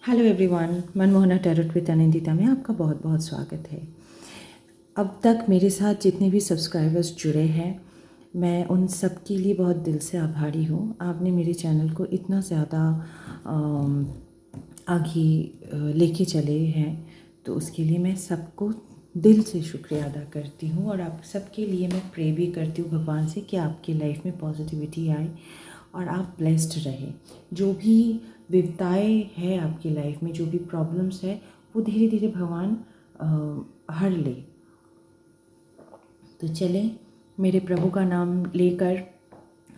Hello everyone, Manmohana tarot with Anindita में आपका बहुत बहुत स्वागत है। अब तक मेरे साथ जितने भी सब्सक्राइबर्स जुड़े हैं, मैं उन सब के लिए बहुत दिल से आभारी हूँ। आपने मेरे चैनल को इतना ज़्यादा आगे लेके चले हैं, तो उसके लिए मैं सबको दिल से शुक्रिया अदा करती हूँ। और आप सबके लिए मैं प्रे भी करती हूँ भगवान से कि आपकी लाइफ में पॉजिटिविटी आए और आप ब्लेस्ड रहे। जो भी विपदाएँ हैं आपकी लाइफ में, जो भी प्रॉब्लम्स है, वो धीरे धीरे भगवान हर ले। तो चलें, मेरे प्रभु का नाम लेकर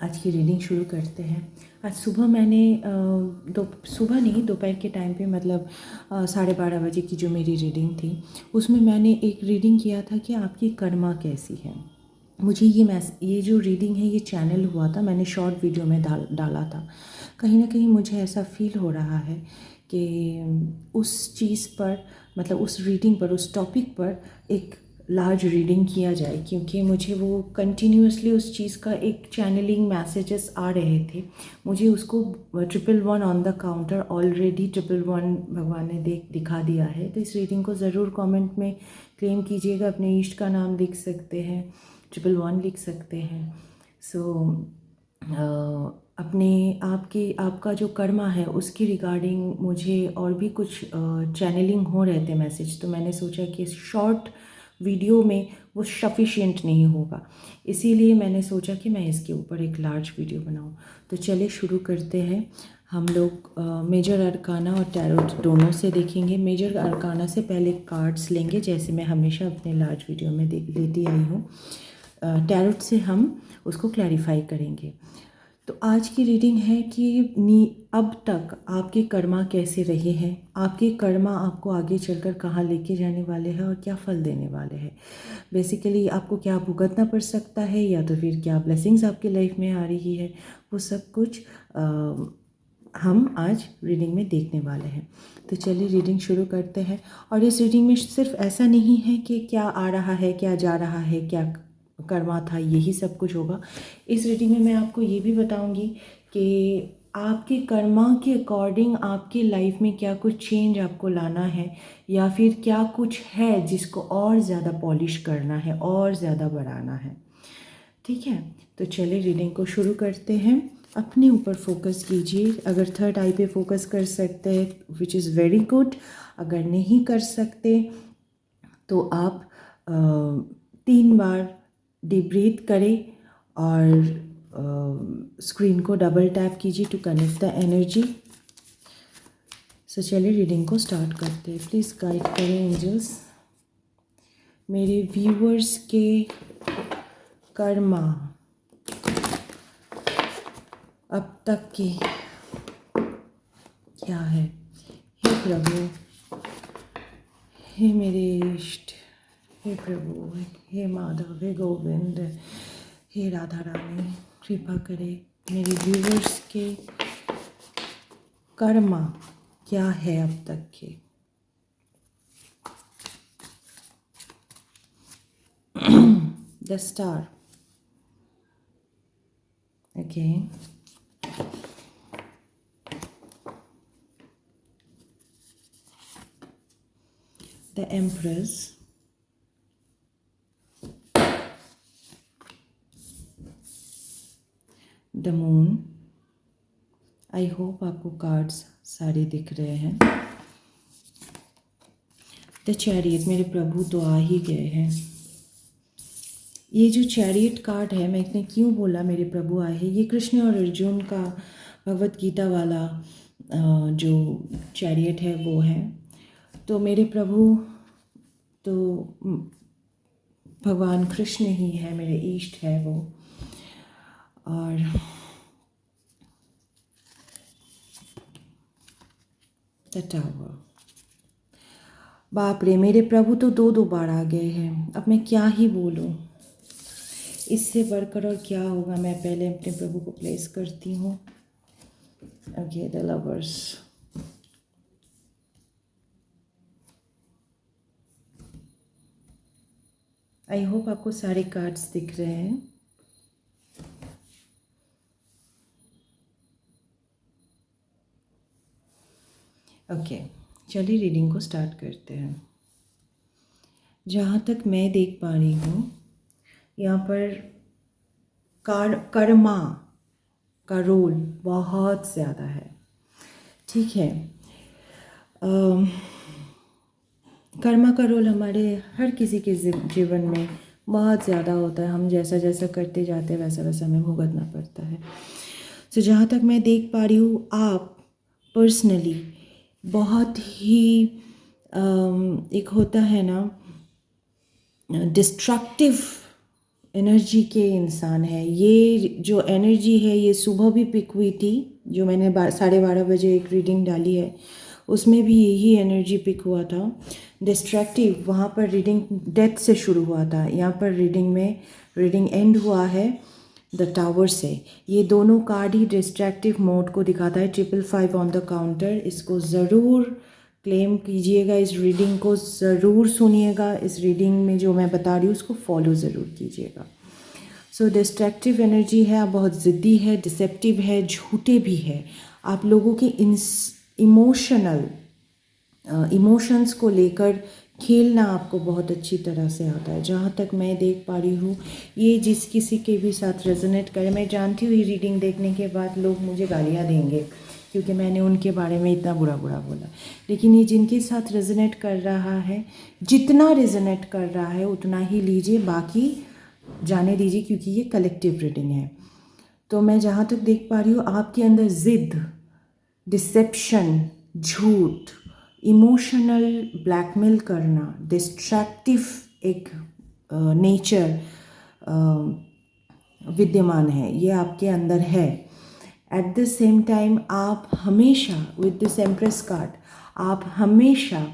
आज की रीडिंग शुरू करते हैं। आज सुबह मैंने सुबह नहीं, दोपहर के टाइम पे, मतलब 12:30 बजे की जो मेरी रीडिंग थी, उसमें मैंने एक रीडिंग किया था कि आपकी कर्मा कैसी है। मुझे ये जो रीडिंग है, ये चैनल हुआ था, मैंने शॉर्ट वीडियो में डाला था। कहीं ना कहीं मुझे ऐसा फील हो रहा है कि उस चीज़ पर, मतलब उस रीडिंग पर, उस टॉपिक पर एक लार्ज रीडिंग किया जाए, क्योंकि मुझे वो कंटिन्यूसली उस चीज़ का एक चैनलिंग मैसेजेस आ रहे थे। मुझे उसको 111 ऑन द काउंटर ऑलरेडी 111 भगवान ने दिखा दिया है। तो इस रीडिंग को ज़रूर कमेंट में क्लेम कीजिएगा। अपने इष्ट का नाम लिख सकते हैं, 111 लिख सकते हैं। अपने आपका जो कर्मा है उसके रिगार्डिंग मुझे और भी कुछ चैनलिंग हो रहे थे मैसेज, तो मैंने सोचा कि शॉर्ट वीडियो में वो सफिशिएंट नहीं होगा, इसीलिए मैंने सोचा कि मैं इसके ऊपर एक लार्ज वीडियो बनाऊं। तो चलिए शुरू करते हैं। हम लोग मेजर अरकाना और टैरोट दोनों से देखेंगे। मेजर अरकाना से पहले कार्ड्स लेंगे, जैसे मैं हमेशा अपने लार्ज वीडियो में लेती आई हूँ। टैरोट से हम उसको क्लैरिफाई करेंगे। तो आज की रीडिंग है कि अब तक आपके कर्मा कैसे रहे हैं, आपके कर्मा आपको आगे चलकर कहाँ लेके जाने वाले हैं और क्या फल देने वाले हैं। बेसिकली आपको क्या भुगतना पड़ सकता है, या तो फिर क्या ब्लेसिंग्स आपकी लाइफ में आ रही है, वो सब कुछ हम आज रीडिंग में देखने वाले हैं। तो चलिए रीडिंग शुरू करते हैं। और इस रीडिंग में सिर्फ ऐसा नहीं है कि क्या आ रहा है, क्या जा रहा है, क्या कर्मा था, यही सब कुछ होगा। इस रीडिंग में मैं आपको ये भी बताऊंगी कि आपके कर्मा के अकॉर्डिंग आपकी लाइफ में क्या कुछ चेंज आपको लाना है, या फिर क्या कुछ है जिसको और ज़्यादा पॉलिश करना है और ज़्यादा बढ़ाना है। ठीक है, तो चलिए रीडिंग को शुरू करते हैं। अपने ऊपर फोकस कीजिए। अगर थर्ड आई पे फोकस कर सकते हैं, विच इज़ वेरी गुड। अगर नहीं कर सकते तो आप 3 बार डीप ब्रीथ करें और स्क्रीन को डबल टैप कीजिए टू कनेक्ट द एनर्जी। सो चलिए रीडिंग को स्टार्ट करते हैं। प्लीज़ गाइड करें एंजल्स। मेरे व्यूअर्स के कर्मा अब तक की क्या है। हे प्रभु, हे मेरे इष्ट, हे प्रभु, हे माधव, हे गोविंद, हे राधा रानी, कृपा करें। मेरे व्यूअर्स के कर्मा क्या है अब तक के। The star again, the empress, the moon. I hope आपको कार्ड्स सारे दिख रहे हैं। द चैरियट, मेरे प्रभु तो आ ही गए हैं। ये जो चैरियट कार्ड है, मैंने क्यों बोला मेरे प्रभु आए हैं, ये कृष्ण और अर्जुन का भगवत गीता वाला जो चैरियट है वो है। तो मेरे प्रभु तो भगवान कृष्ण ही है, मेरे इष्ट है वो। और द टावर, बाप रे, मेरे प्रभु तो 2 बार आ गए हैं। अब मैं क्या ही बोलूं, इससे बढ़कर और क्या होगा। मैं पहले अपने प्रभु को प्लेस करती हूँ। Okay, the lovers, I hope आपको सारे कार्ड्स दिख रहे हैं। ओके, चलिए रीडिंग को स्टार्ट करते हैं। जहाँ तक मैं देख पा रही हूँ, यहाँ पर कर्मा का रोल बहुत ज़्यादा है। ठीक है, अम, कर्मा का रोल हमारे हर किसी के जीवन में बहुत ज़्यादा होता है। हम जैसा जैसा करते जाते हैं वैसा वैसा हमें भुगतना पड़ता है। तो जहाँ तक मैं देख पा रही हूँ, आप पर्सनली बहुत ही एक होता है ना, डिस्ट्रक्टिव एनर्जी के इंसान है। ये जो एनर्जी है ये सुबह भी पिक हुई थी, जो मैंने 12:30 बजे एक रीडिंग डाली है, उसमें भी यही एनर्जी पिक हुआ था। डिस्ट्रैक्टिव, वहाँ पर रीडिंग डेथ से शुरू हुआ था, यहाँ पर रीडिंग एंड हुआ है द टावर से। ये दोनों कार्ड ही डिस्ट्रैक्टिव मोड को दिखाता है। 555 ऑन द काउंटर। इसको ज़रूर क्लेम कीजिएगा, इस रीडिंग को ज़रूर सुनिएगा। इस रीडिंग में जो मैं बता रही हूँ उसको फॉलो ज़रूर कीजिएगा। सो डिस्ट्रैक्टिव एनर्जी है, आप बहुत ज़िद्दी है, डिसेप्टिव है, झूठे भी है। आप लोगों के इमोशंस को लेकर खेलना आपको बहुत अच्छी तरह से आता है। जहाँ तक मैं देख पा रही हूँ, ये जिस किसी के भी साथ रेजोनेट करे, मैं जानती हूँ ये रीडिंग देखने के बाद लोग मुझे गालियाँ देंगे क्योंकि मैंने उनके बारे में इतना बुरा बुरा बोला, लेकिन ये जिनके साथ रेजोनेट कर रहा है, जितना रेजोनेट कर रहा है उतना ही लीजिए, बाकी जाने दीजिए, क्योंकि ये कलेक्टिव रीडिंग है। तो मैं जहाँ तक देख पा रही हूँ, आपके अंदर ज़िद, डिसेप्शन, झूठ, इमोशनल ब्लैकमेल करना, डिस्ट्रैक्टिव एक नेचर विद्यमान है, ये आपके अंदर है। एट द सेम टाइम आप हमेशा विद दिस एम्प्रेस कार्ड, आप हमेशा,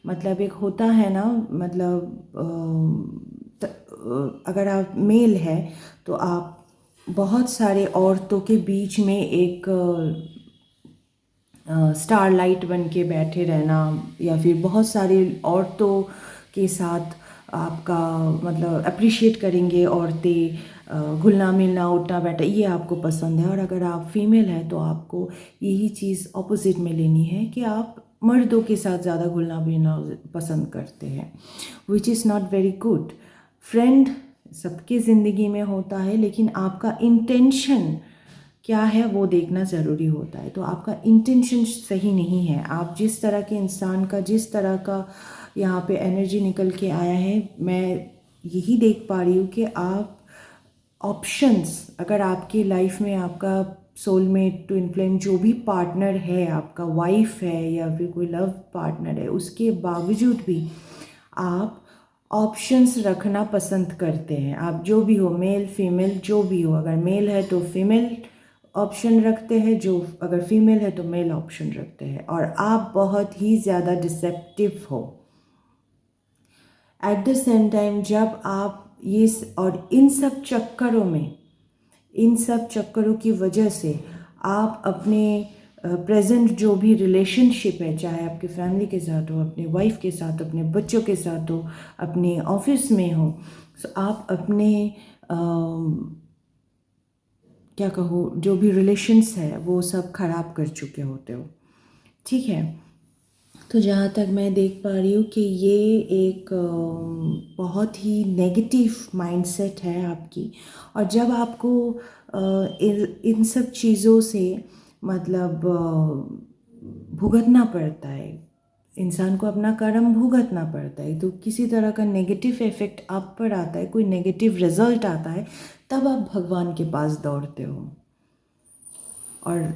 मतलब एक होता है ना, मतलब अगर आप मेल है तो आप बहुत सारे औरतों के बीच में एक स्टार लाइट बन के बैठे रहना, या फिर बहुत सारे औरतों के साथ आपका, मतलब अप्रिशिएट करेंगे औरतें, घुलना मिलना उठना बैठा, ये आपको पसंद है। और अगर आप फीमेल हैं तो आपको यही चीज़ ऑपोजिट में लेनी है कि आप मर्दों के साथ ज़्यादा घुलना मिलना पसंद करते हैं, which is not very good. Friend सबकी ज़िंदगी में होता है, लेकिन आपका इंटेंशन क्या है वो देखना ज़रूरी होता है। तो आपका इंटेंशन सही नहीं है। आप जिस तरह के इंसान का, जिस तरह का यहाँ पे एनर्जी निकल के आया है, मैं यही देख पा रही हूँ कि आप ऑप्शंस, अगर आपकी लाइफ में आपका सोलमेट, ट्विन फ्लेम, जो भी पार्टनर है, आपका वाइफ है या फिर कोई लव पार्टनर है, उसके बावजूद भी आप ऑप्शंस रखना पसंद करते हैं। आप जो भी हो, मेल फीमेल जो भी हो, अगर मेल है तो फीमेल ऑप्शन रखते हैं, जो अगर फीमेल है तो मेल ऑप्शन रखते हैं, और आप बहुत ही ज़्यादा डिसेप्टिव हो। एट द सेम टाइम जब आप ये और इन सब चक्करों में, इन सब चक्करों की वजह से आप अपने प्रेजेंट जो भी रिलेशनशिप है, चाहे आपके फैमिली के साथ हो, अपने वाइफ के साथ, अपने बच्चों के साथ हो, अपने ऑफिस में हो, सो आप अपने क्या कहो, जो भी रिलेशंस है वो सब ख़राब कर चुके होते हो। ठीक है, तो जहाँ तक मैं देख पा रही हूँ कि ये एक बहुत ही नेगेटिव माइंडसेट है आपकी। और जब आपको इन सब चीज़ों से, मतलब भुगतना पड़ता है, इंसान को अपना कर्म भुगतना पड़ता है, तो किसी तरह का नेगेटिव इफेक्ट आप पर आता है, कोई नेगेटिव रिजल्ट आता है, तब आप भगवान के पास दौड़ते हो और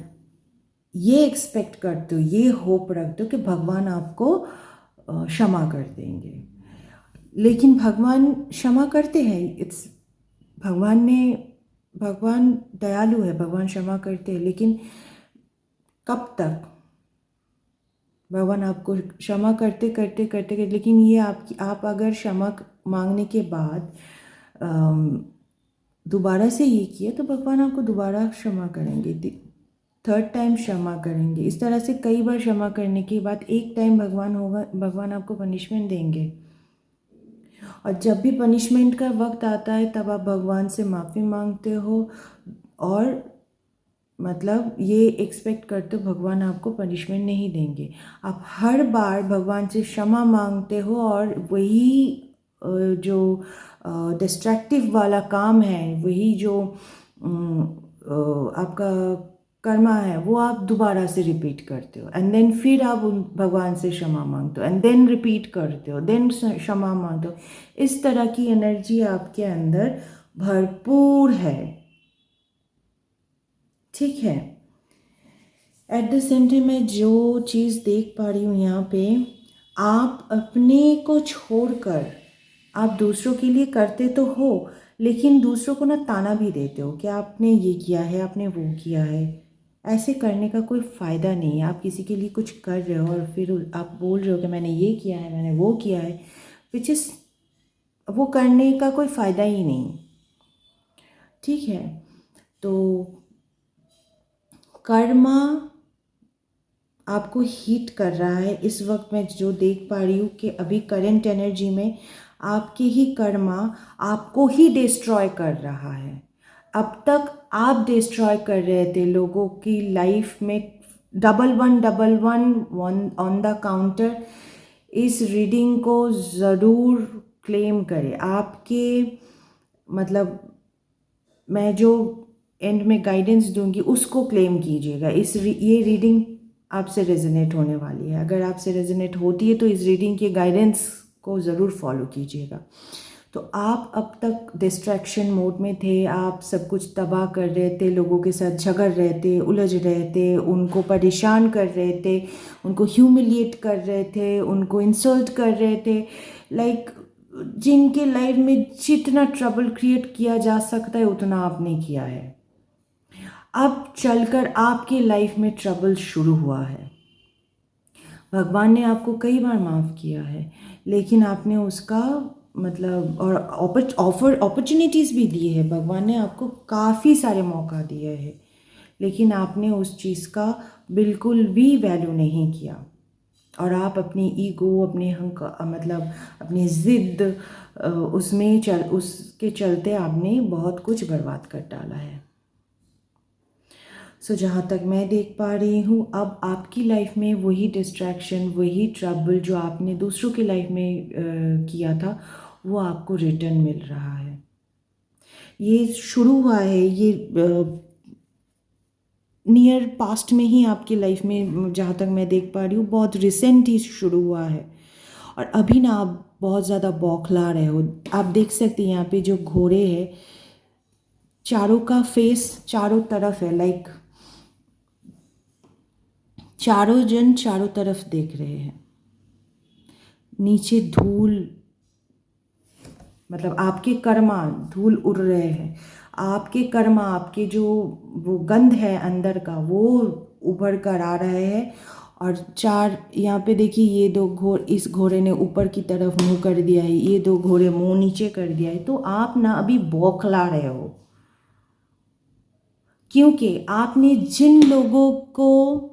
ये एक्सपेक्ट करते हो, ये होप रखते हो कि भगवान आपको क्षमा कर देंगे। लेकिन भगवान क्षमा करते हैं, भगवान दयालु है, भगवान क्षमा करते हैं, लेकिन कब तक? भगवान आपको क्षमा करते करते करते करते, लेकिन ये आप अगर क्षमा मांगने के बाद दोबारा से ये किया तो भगवान आपको दोबारा क्षमा करेंगे, थर्ड टाइम क्षमा करेंगे। इस तरह से कई बार क्षमा करने के बाद एक टाइम भगवान आपको पनिशमेंट देंगे। और जब भी पनिशमेंट का वक्त आता है तब आप भगवान से माफ़ी मांगते हो और मतलब ये एक्सपेक्ट करते हो भगवान आपको पनिशमेंट नहीं देंगे। आप हर बार भगवान से क्षमा मांगते हो और वही जो डिस्ट्रैक्टिव वाला काम है, वही जो आपका कर्मा है, वो आप दोबारा से रिपीट करते हो एंड देन फिर आप उन भगवान से क्षमा मांगते हो एंड देन रिपीट करते हो, देन क्षमा मांगते हो। इस तरह की एनर्जी आपके अंदर भरपूर है, ठीक है। एट द सेंटर में जो चीज़ देख पा रही हूँ यहाँ पे, आप अपने को छोड़कर आप दूसरों के लिए करते तो हो, लेकिन दूसरों को ना ताना भी देते हो कि आपने ये किया है, आपने वो किया है। ऐसे करने का कोई फ़ायदा नहीं है। आप किसी के लिए कुछ कर रहे हो और फिर आप बोल रहे हो कि मैंने ये किया है, मैंने वो किया है, विच इज़ वो करने का कोई फ़ायदा ही नहीं, ठीक है। तो कर्मा आपको हीट कर रहा है इस वक्त। मैं जो देख पा रही हूँ कि अभी करंट एनर्जी में आपके ही कर्मा आपको ही डिस्ट्रॉय कर रहा है। अब तक आप डिस्ट्रॉय कर रहे थे लोगों की लाइफ में। 1111 ऑन द काउंटर। इस रीडिंग को ज़रूर क्लेम करें। आपके मतलब मैं जो एंड में गाइडेंस दूंगी उसको क्लेम कीजिएगा। ये रीडिंग आपसे रेजोनेट होने वाली है। अगर आपसे रेजोनेट होती है तो इस रीडिंग के गाइडेंस को ज़रूर फॉलो कीजिएगा। तो आप अब तक डिस्ट्रैक्शन मोड में थे, आप सब कुछ तबाह कर रहे थे, लोगों के साथ झगड़ रहे थे, उलझ रहे थे, उनको परेशान कर रहे थे, उनको ह्यूमिलिएट कर रहे थे, उनको इंसल्ट कर रहे थे। लाइक जिनके लाइफ में जितना ट्रबल क्रिएट किया जा सकता है उतना आपने किया है। अब चलकर आपके लाइफ में ट्रबल शुरू हुआ है। भगवान ने आपको कई बार माफ़ किया है, लेकिन आपने उसका मतलब और अपॉर्चुनिटीज़ भी दी है। भगवान ने आपको काफ़ी सारे मौका दिए हैं, लेकिन आपने उस चीज़ का बिल्कुल भी वैल्यू नहीं किया। और आप अपनी ईगो, अपने मतलब अपनी ज़िद, उसके चलते आपने बहुत कुछ बर्बाद कर डाला है। सो जहाँ तक मैं देख पा रही हूँ, अब आपकी लाइफ में वही डिस्ट्रैक्शन, वही ट्रबल जो आपने दूसरों की लाइफ में किया था, वो आपको रिटर्न मिल रहा है। ये शुरू हुआ है, ये नियर पास्ट में ही आपकी लाइफ में, जहाँ तक मैं देख पा रही हूँ, बहुत रिसेंट ही शुरू हुआ है। और अभी ना आप बहुत ज़्यादा बौखला रहे हो। आप देख सकते हैं यहाँ पे जो घोड़े हैं, चारों का फेस चारों तरफ है, लाइक चारों जन चारों तरफ देख रहे हैं। नीचे धूल, मतलब आपके कर्मा धूल उड़ रहे हैं। आपके कर्मा, आपके जो वो गंध है अंदर का, वो उभर कर आ रहे हैं। और चार यहाँ पे देखिए, ये दो इस घोड़े ने ऊपर की तरफ मुंह कर दिया है, ये दो घोड़े मुंह नीचे कर दिया है। तो आप ना अभी बौखला रहे हो, क्योंकि आपने जिन लोगों को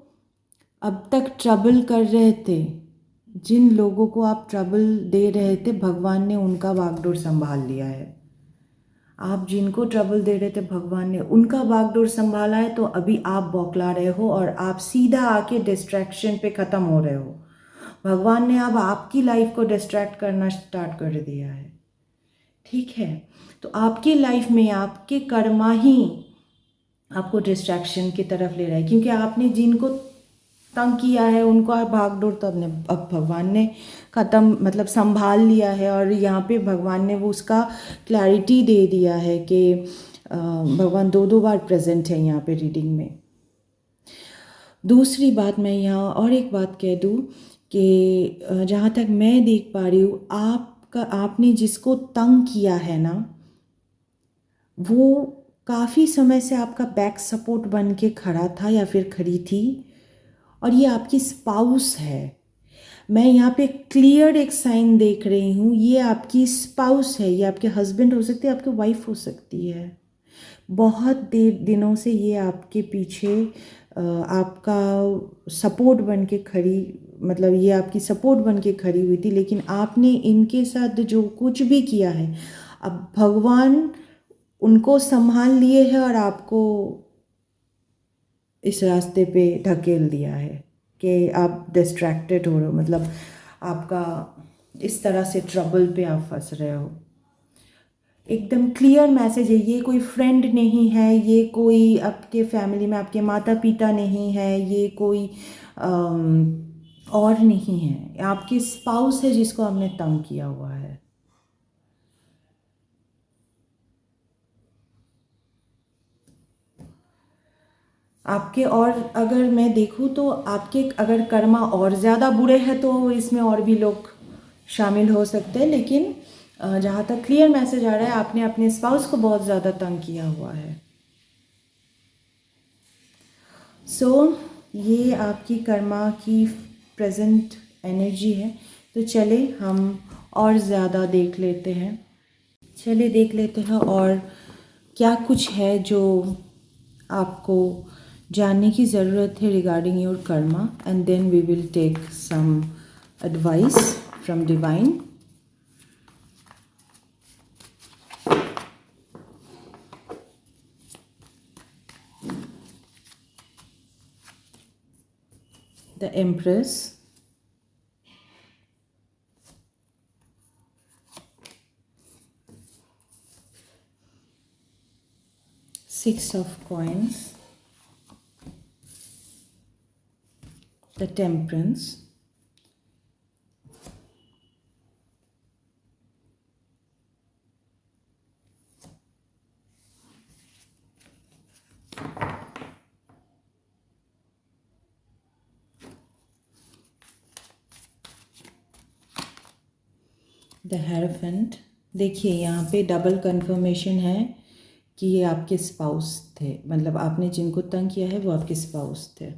अब तक ट्रबल कर रहे थे, जिन लोगों को आप ट्रबल दे रहे थे, भगवान ने उनका बागडोर संभाल लिया है। आप जिनको ट्रबल दे रहे थे, भगवान ने उनका बागडोर संभाला है। तो अभी आप बौखला रहे हो और आप सीधा आके डिस्ट्रैक्शन पे ख़त्म हो रहे हो। भगवान ने अब आपकी लाइफ को डिस्ट्रैक्ट करना स्टार्ट कर दिया है, ठीक है। तो आपकी लाइफ में आपके कर्मा ही आपको डिस्ट्रैक्शन की तरफ ले रहा है, क्योंकि आपने जिनको तंग किया है उनको आप भागदौड़, तो अब भगवान ने ख़त्म मतलब संभाल लिया है। और यहाँ पे भगवान ने वो उसका क्लैरिटी दे दिया है कि भगवान दो दो बार प्रेजेंट है यहाँ पे रीडिंग में। दूसरी बात मैं यहाँ और एक बात कह दूँ कि जहाँ तक मैं देख पा रही हूँ, आपने जिसको तंग किया है ना, वो काफ़ी समय से आपका बैक सपोर्ट बन के खड़ा था या फिर खड़ी थी। और ये आपकी स्पाउस है। मैं यहाँ पे क्लियर एक साइन देख रही हूँ, ये आपकी स्पाउस है। ये आपके हस्बैंड हो सकते हैं, आपकी वाइफ हो सकती है। बहुत दिनों से ये आपके पीछे आपका सपोर्ट बन के खड़ी, मतलब ये आपकी सपोर्ट बन के खड़ी हुई थी। लेकिन आपने इनके साथ जो कुछ भी किया है, अब भगवान उनको संभाल लिए है और आपको इस रास्ते पे ढकेल दिया है कि आप डिस्ट्रैक्टेड हो रहे हो, मतलब आपका इस तरह से ट्रबल पे आप फंस रहे हो। एकदम क्लियर मैसेज है, ये कोई फ्रेंड नहीं है, ये कोई आपके फैमिली में आपके माता पिता नहीं है, ये कोई और नहीं है, आपकी स्पाउस है जिसको आपने तंग किया हुआ है। आपके और अगर मैं देखूँ तो आपके अगर कर्मा और ज़्यादा बुरे हैं तो इसमें और भी लोग शामिल हो सकते हैं, लेकिन जहाँ तक क्लियर मैसेज आ रहा है आपने अपने स्पाउस को बहुत ज़्यादा तंग किया हुआ है। सो ये आपकी कर्मा की प्रेजेंट एनर्जी है। तो चले हम और ज़्यादा देख लेते हैं, चलिए देख लेते हैं और क्या कुछ है जो आपको जानने की ज़रूरत है regarding your karma, and then we will take some advice from divine. The empress, 6 of coins, the temperance, the hierophant. देखिए यहाँ पे डबल कंफर्मेशन है कि ये आपके स्पाउस थे, मतलब आपने जिनको तंग किया है वो आपके स्पाउस थे।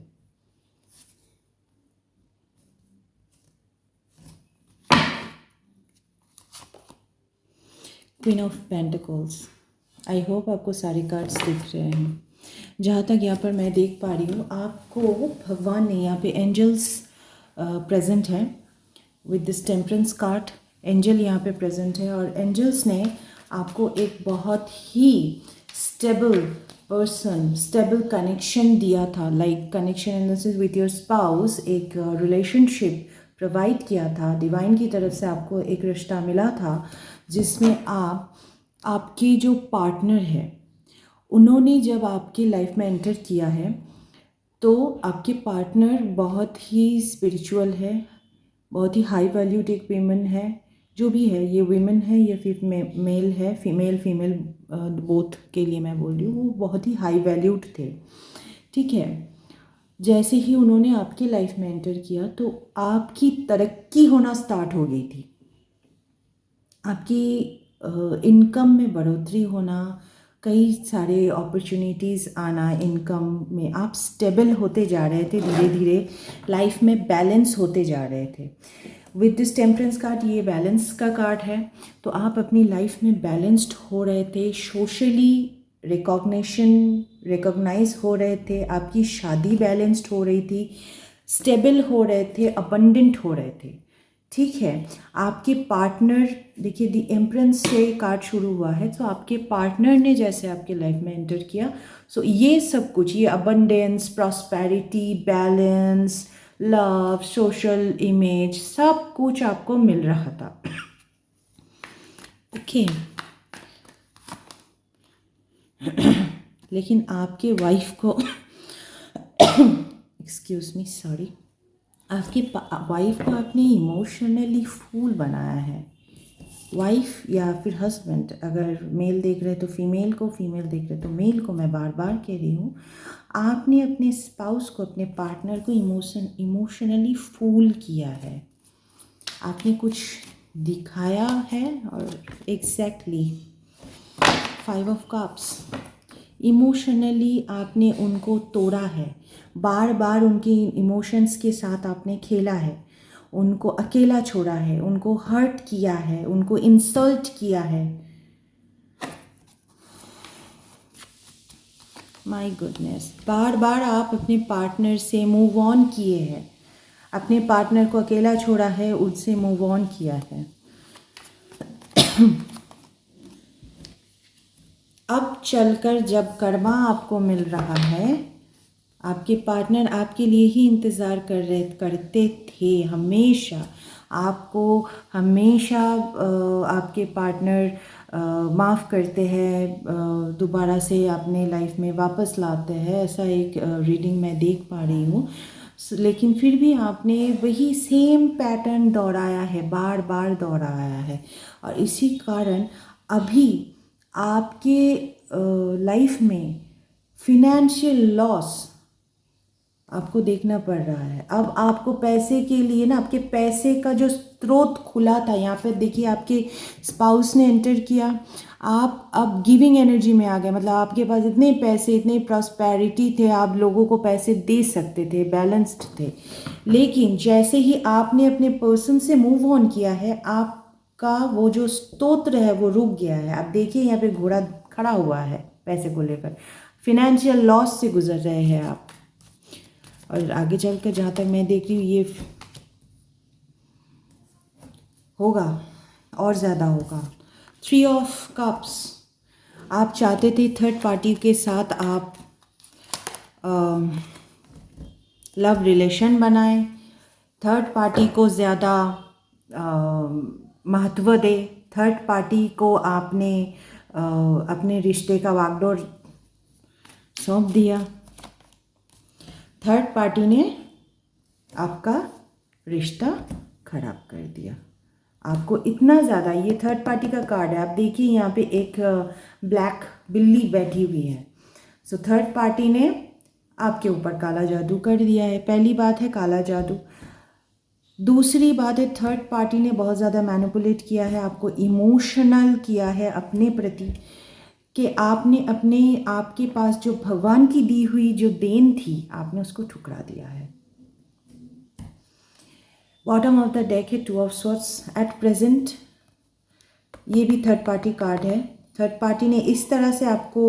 Queen of pentacles. I hope आपको सारे कार्ड्स दिख रहे हैं। जहाँ तक यहाँ पर मैं देख पा रही हूँ आपको भगवान ने यहाँ पे एंजल्स प्रेजेंट हैं with this temperance card. Angel यहाँ पे प्रेजेंट है और एंजल्स ने आपको एक बहुत ही स्टेबल पर्सन, स्टेबल कनेक्शन दिया था, like connection in the sense with your spouse, एक रिलेशनशिप प्रोवाइड किया था। डिवाइन की तरफ से आपको एक रिश्ता मिला था जिसमें आपके जो पार्टनर है उन्होंने जब आपकी लाइफ में एंटर किया है तो आपके पार्टनर बहुत ही स्पिरिचुअल है, बहुत ही हाई वैल्यूड एक वीमन है, जो भी है ये वीमन है या फिर मेल है, फीमेल बोथ के लिए मैं बोल रही हूँ, वो बहुत ही हाई वैल्यूड थे। ठीक है, जैसे ही उन्होंने आपकी लाइफ में एंटर किया तो आपकी तरक्की होना स्टार्ट हो गई थी, आपकी इनकम में बढ़ोतरी होना, कई सारे अपॉर्चुनिटीज़ आना, इनकम में आप स्टेबल होते जा रहे थे, धीरे धीरे लाइफ में बैलेंस होते जा रहे थे। विद दिस टेम्परेंस कार्ड, ये बैलेंस का कार्ड है, तो आप अपनी लाइफ में बैलेंस्ड हो रहे थे, सोशली रिकॉग्नाइज हो रहे थे, आपकी शादी बैलेंस्ड हो रही थी, स्टेबल हो रहे थे, अबंडेंट हो रहे थे। ठीक है, आपके पार्टनर, देखिए दी एम्प्रेंस से कार्ड शुरू हुआ है, तो आपके पार्टनर ने जैसे आपके लाइफ में एंटर किया, सो ये सब कुछ, ये abundance, prosperity, balance, love, social image, सब कुछ आपको मिल रहा था। ओके लेकिन आपके वाइफ को एक्सक्यूज मी, सॉरी, आपकी वाइफ को आपने इमोशनली फूल बनाया है। वाइफ या फिर हस्बैंड, अगर मेल देख रहे तो फीमेल को, फीमेल देख रहे तो मेल को, मैं बार बार कह रही हूँ, आपने अपने स्पाउस को, अपने पार्टनर को इमोशनली फूल किया है, आपने कुछ दिखाया है। और एग्जैक्टली 5 ऑफ कप्स, इमोशनली आपने उनको तोड़ा है, बार बार उनकी इमोशंस के साथ आपने खेला है, उनको अकेला छोड़ा है, उनको हर्ट किया है, उनको इंसल्ट किया है। माय गुडनेस, बार बार आप अपने पार्टनर से मूव ऑन किए हैं, अपने पार्टनर को अकेला छोड़ा है, उससे मूव ऑन किया है। अब चलकर जब कर्मा आपको मिल रहा है, आपके पार्टनर आपके लिए ही इंतज़ार करते थे हमेशा। आपको हमेशा आपके पार्टनर माफ़ करते हैं, दोबारा से अपने लाइफ में वापस लाते हैं, ऐसा एक रीडिंग मैं देख पा रही हूँ। लेकिन फिर भी आपने वही सेम पैटर्न दोहराया है, बार बार दोहराया है, और इसी कारण अभी आपके लाइफ में फिनेंशियल लॉस आपको देखना पड़ रहा है। अब आपको पैसे के लिए ना, आपके पैसे का जो स्रोत खुला था, यहाँ पे देखिए आपके स्पाउस ने एंटर किया, आप अब गिविंग एनर्जी में आ गए। मतलब आपके पास इतने पैसे, इतने प्रॉस्पेरिटी थे, आप लोगों को पैसे दे सकते थे, बैलेंस्ड थे। लेकिन जैसे ही आपने अपने पर्सन से मूव ऑन किया है, आपका वो जो स्तोत्र है वो रुक गया है। आप देखिए यहाँ पे घोड़ा खड़ा हुआ है पैसे को लेकर, फिनेंशियल लॉस से गुजर रहे हैं आप। और आगे चलकर जहाँ तक मैं देख रही हूँ ये होगा और ज़्यादा होगा। 3 ऑफ कप्स, आप चाहते थे थर्ड पार्टी के साथ आप लव रिलेशन बनाएं, थर्ड पार्टी को ज़्यादा महत्व दे, थर्ड पार्टी को आपने अपने रिश्ते का वागडोर सौंप दिया। थर्ड पार्टी ने आपका रिश्ता खराब कर दिया। आपको इतना ज़्यादा, ये थर्ड पार्टी का कार्ड है, आप देखिए यहाँ पे एक ब्लैक बिल्ली बैठी हुई है। सो थर्ड पार्टी ने आपके ऊपर काला जादू कर दिया है। पहली बात है काला जादू। दूसरी बात है थर्ड पार्टी ने बहुत ज़्यादा मैनिपुलेट किया है, आपको इमोशनल किया है अपने प्रति, कि आपने आपके पास जो भगवान की दी हुई जो देन थी, आपने उसको ठुकरा दिया है। बॉटम ऑफ द डेक है 2 ऑफ स्वॉर्ड्स। एट प्रेजेंट ये भी थर्ड पार्टी कार्ड है। थर्ड पार्टी ने इस तरह से आपको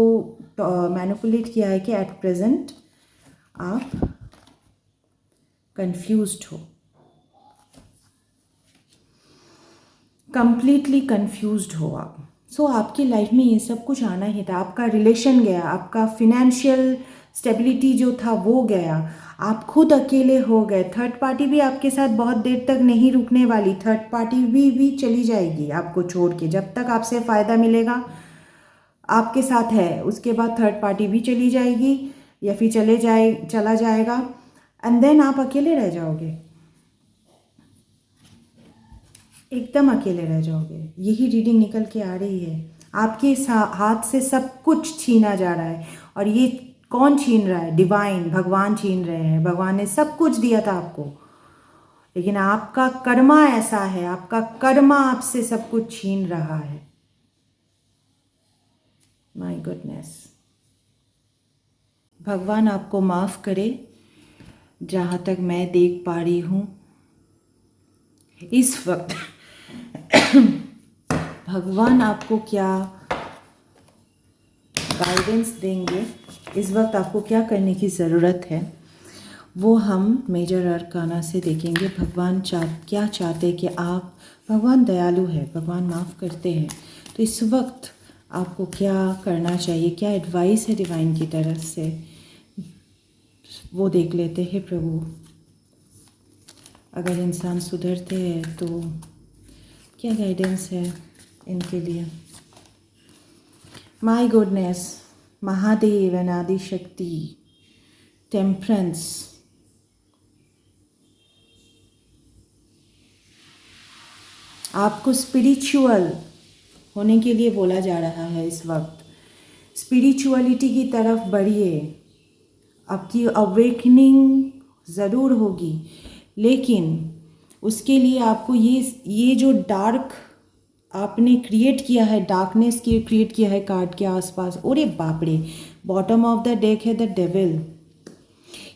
मैनिपुलेट किया है कि एट प्रेजेंट आप कंफ्यूज्ड हो, कंप्लीटली कंफ्यूज्ड हो आप। सो आपकी लाइफ में ये सब कुछ आना ही था। आपका रिलेशन गया, आपका फिनेंशियल स्टेबिलिटी जो था वो गया, आप खुद अकेले हो गए। थर्ड पार्टी भी आपके साथ बहुत देर तक नहीं रुकने वाली, थर्ड पार्टी भी चली जाएगी आपको छोड़ के। जब तक आपसे फ़ायदा मिलेगा आपके साथ है, उसके बाद थर्ड पार्टी भी चली जाएगी या फिर चला जाएगा, एंड देन आप अकेले रह जाओगे, एकदम अकेले रह जाओगे। यही रीडिंग निकल के आ रही है। आपके हाथ से सब कुछ छीना जा रहा है, और ये कौन छीन रहा है? डिवाइन, भगवान छीन रहे हैं। भगवान ने सब कुछ दिया था आपको, लेकिन आपका कर्मा ऐसा है, आपका कर्मा आपसे सब कुछ छीन रहा है। माय गुडनेस, भगवान आपको माफ़ करे। जहाँ तक मैं देख पा रही हूँ इस वक्त भगवान आपको क्या गाइडेंस देंगे, इस वक्त आपको क्या करने की ज़रूरत है, वो हम मेजर अरकाना से देखेंगे। भगवान क्या चाहते कि आप, भगवान दयालु है, भगवान माफ़ करते हैं, तो इस वक्त आपको क्या करना चाहिए, क्या एडवाइस है डिवाइन की तरफ से, वो देख लेते हैं प्रभु। अगर इंसान सुधरते हैं तो क्या गाइडेंस है इनके लिए। माय गुडनेस, महादेव, अनादि शक्ति, टेम्परेंस, आपको स्पिरिचुअल होने के लिए बोला जा रहा है इस वक्त। स्पिरिचुअलिटी की तरफ बढ़िए, आपकी अवेकनिंग ज़रूर होगी, लेकिन उसके लिए आपको ये जो डार्क आपने क्रिएट किया है, डार्कनेस की क्रिएट किया है कार्ड के आसपास, अरे बाप रे, बॉटम ऑफ द डेक है द डेविल।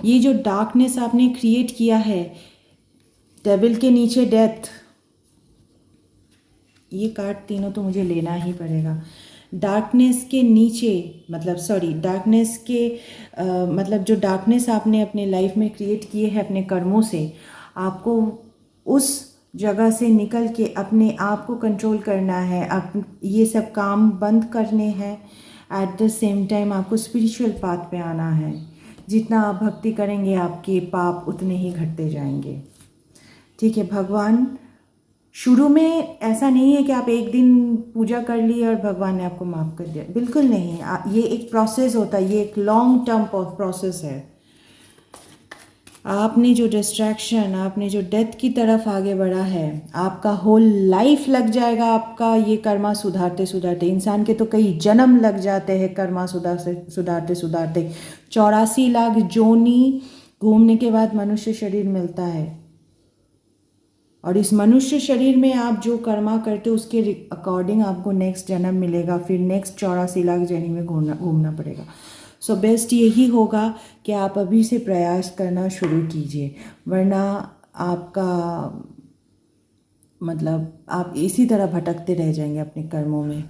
ये जो डार्कनेस आपने क्रिएट किया है, डेविल के नीचे डेथ, ये कार्ड तीनों तो मुझे लेना ही पड़ेगा। डार्कनेस के नीचे डार्कनेस के मतलब जो डार्कनेस आपने अपने लाइफ में क्रिएट किए हैं अपने कर्मों से, आपको उस जगह से निकल के अपने आप को कंट्रोल करना है, ये सब काम बंद करने हैं। एट द सेम टाइम आपको स्पिरिचुअल पाथ पे आना है। जितना आप भक्ति करेंगे आपके पाप उतने ही घटते जाएंगे। ठीक है, भगवान शुरू में ऐसा नहीं है कि आप एक दिन पूजा कर ली और भगवान ने आपको माफ़ कर दिया, बिल्कुल नहीं। ये एक प्रोसेस होता है, ये एक लॉन्ग टर्म प्रोसेस है। आपने जो डिस्ट्रैक्शन, आपने जो डेथ की तरफ आगे बढ़ा है, आपका होल लाइफ लग जाएगा आपका ये कर्मा सुधारते सुधारते। इंसान के तो कई जन्म लग जाते हैं कर्मा सुधारते सुधारते। 84 लाख जोनी घूमने के बाद मनुष्य शरीर मिलता है, और इस मनुष्य शरीर में आप जो कर्मा करते हो उसके अकॉर्डिंग आपको नेक्स्ट जन्म मिलेगा, फिर नेक्स्ट 84 लाख जन्म में घूमना पड़ेगा। सो बेस्ट यही होगा कि आप अभी से प्रयास करना शुरू कीजिए, वरना आपका मतलब आप इसी तरह भटकते रह जाएंगे अपने कर्मों में।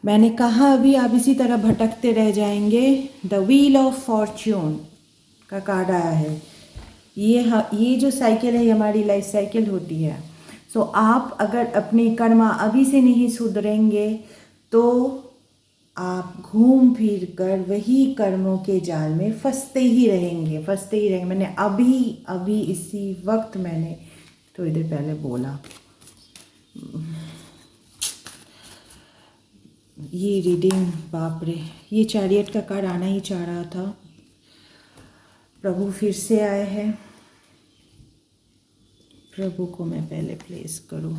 मैंने कहा अभी आप इसी तरह भटकते रह जाएंगे। द व्हील ऑफ फॉर्च्यून का कार्ड आया है। ये जो साइकिल है, ये हमारी लाइफ साइकिल होती है। सो आप अगर अपने कर्मा अभी से नहीं सुधरेंगे तो आप घूम फिर कर वही कर्मों के जाल में फंसते ही रहेंगे। मैंने अभी इसी वक्त मैंने थोड़ी देर पहले बोला। ये रीडिंग, बाप रे, ये चैरियट का कार्ड आना ही चाह रहा था। प्रभु फिर से आए हैं। प्रभु को मैं पहले प्लेस करूं।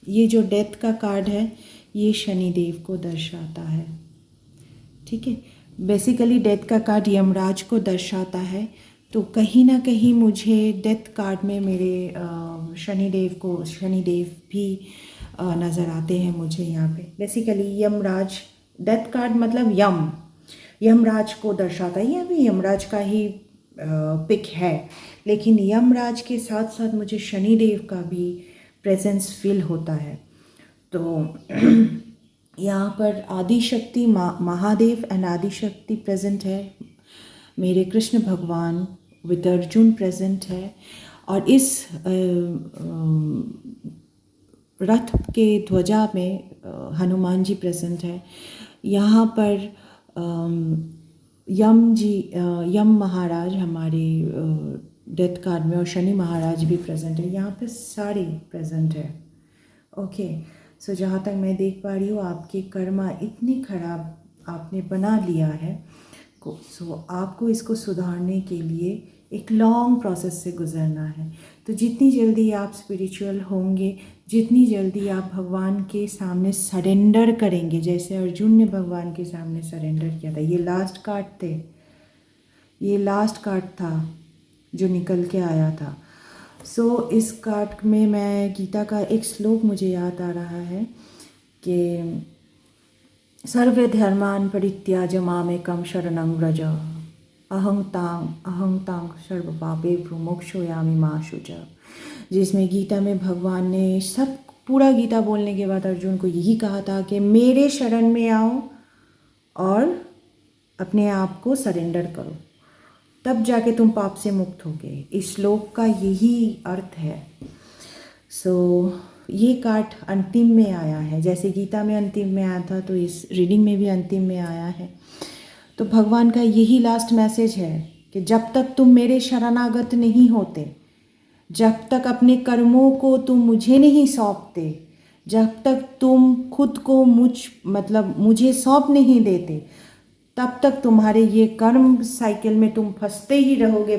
ये जो डेथ का कार्ड है ये शनिदेव को दर्शाता है। ठीक है, बेसिकली डेथ का कार्ड यमराज को दर्शाता है, तो कहीं ना कहीं मुझे डेथ कार्ड में मेरे शनिदेव भी नज़र आते हैं मुझे यहाँ पे। बेसिकली यमराज, डेथ कार्ड मतलब यमराज को दर्शाता है। ये भी यमराज का ही पिक है, लेकिन यमराज के साथ साथ मुझे शनिदेव का भी प्रेजेंस फील होता है। तो यहाँ पर आदिशक्ति महादेव एंड आदिशक्ति प्रेजेंट है। मेरे कृष्ण भगवान विद अर्जुन प्रेजेंट है, और इस रथ के ध्वजा में हनुमान जी प्रेजेंट है। यहाँ पर यम महाराज हमारे डेथ कार्ड में, और शनि महाराज भी प्रेजेंट है। यहाँ पे सारे प्रेजेंट है। ओके, सो जहाँ तक मैं देख पा रही हूँ आपके कर्मा इतनी खराब आपने बना लिया है सो आपको इसको सुधारने के लिए एक लॉन्ग प्रोसेस से गुजरना है। तो जितनी जल्दी आप स्पिरिचुअल होंगे, जितनी जल्दी आप भगवान के सामने सरेंडर करेंगे, जैसे अर्जुन ने भगवान के सामने सरेंडर किया था। ये लास्ट कार्ड था जो निकल के आया था। सो इस कार्ड में मैं गीता का एक श्लोक मुझे याद आ रहा है कि सर्वे धर्मान् परित्याज्य मामेकं शरणं व्रज अहं तां सर्व पापेभ्यो मोक्षयामि मा शुचः। जिसमें गीता में भगवान ने सब पूरा गीता बोलने के बाद अर्जुन को यही कहा था कि मेरे शरण में आओ और अपने आप को सरेंडर करो, तब जाके तुम पाप से मुक्त होगे। इस श्लोक का यही अर्थ है। सो ये कार्ड अंतिम में आया है, जैसे गीता में अंतिम में आया था तो इस रीडिंग में भी अंतिम में आया है। तो भगवान का यही लास्ट मैसेज है कि जब तक तुम मेरे शरणागत नहीं होते, जब तक अपने कर्मों को तुम मुझे नहीं सौंपते, जब तक तुम खुद को मुझे सौंप नहीं देते, तब तक तुम्हारे ये कर्म साइकिल में तुम फंसते ही रहोगे।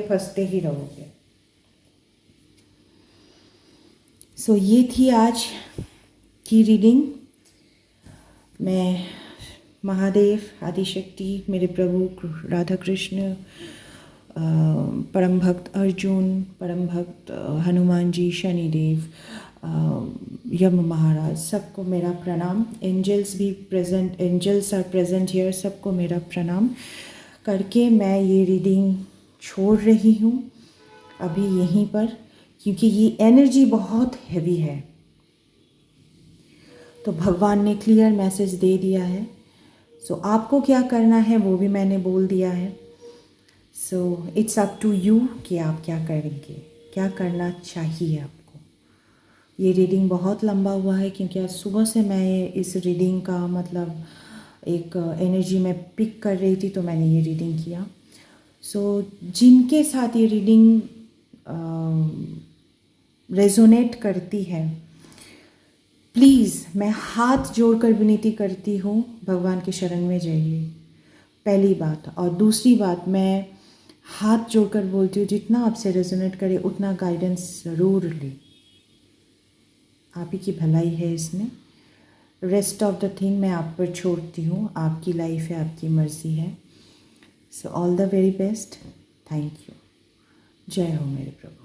सो ये थी आज की रीडिंग। मैं महादेव, आदिशक्ति, मेरे प्रभु राधा कृष्ण, परम भक्त अर्जुन, परम भक्त हनुमान जी, शनिदेव, यम महाराज, सबको मेरा प्रणाम। एंजल्स आर प्रेजेंट हियर, सबको मेरा प्रणाम करके मैं ये रीडिंग छोड़ रही हूँ अभी यहीं पर, क्योंकि ये एनर्जी बहुत हैवी है। तो भगवान ने क्लियर मैसेज दे दिया है। सो आपको क्या करना है वो भी मैंने बोल दिया है। So it's up to you कि आप क्या करेंगे, क्या करना चाहिए आपको। ये रीडिंग बहुत लंबा हुआ है क्योंकि आज सुबह से मैं इस रीडिंग का एक एनर्जी मैं पिक कर रही थी तो मैंने ये रीडिंग किया। सो जिनके साथ ये रीडिंग रेजोनेट करती है, प्लीज़ मैं हाथ जोड़कर विनती करती हूँ, भगवान के शरण में जाइए, पहली बात। और दूसरी बात, मैं हाथ जोड़कर बोलती हूँ, जितना आपसे रेजोनेट करे उतना गाइडेंस ज़रूर ले, आप ही की भलाई है इसमें। रेस्ट ऑफ द थिंग मैं आप पर छोड़ती हूँ, आपकी लाइफ है, आपकी मर्ज़ी है। So all the very best, thank you. जय हो मेरे प्रभु।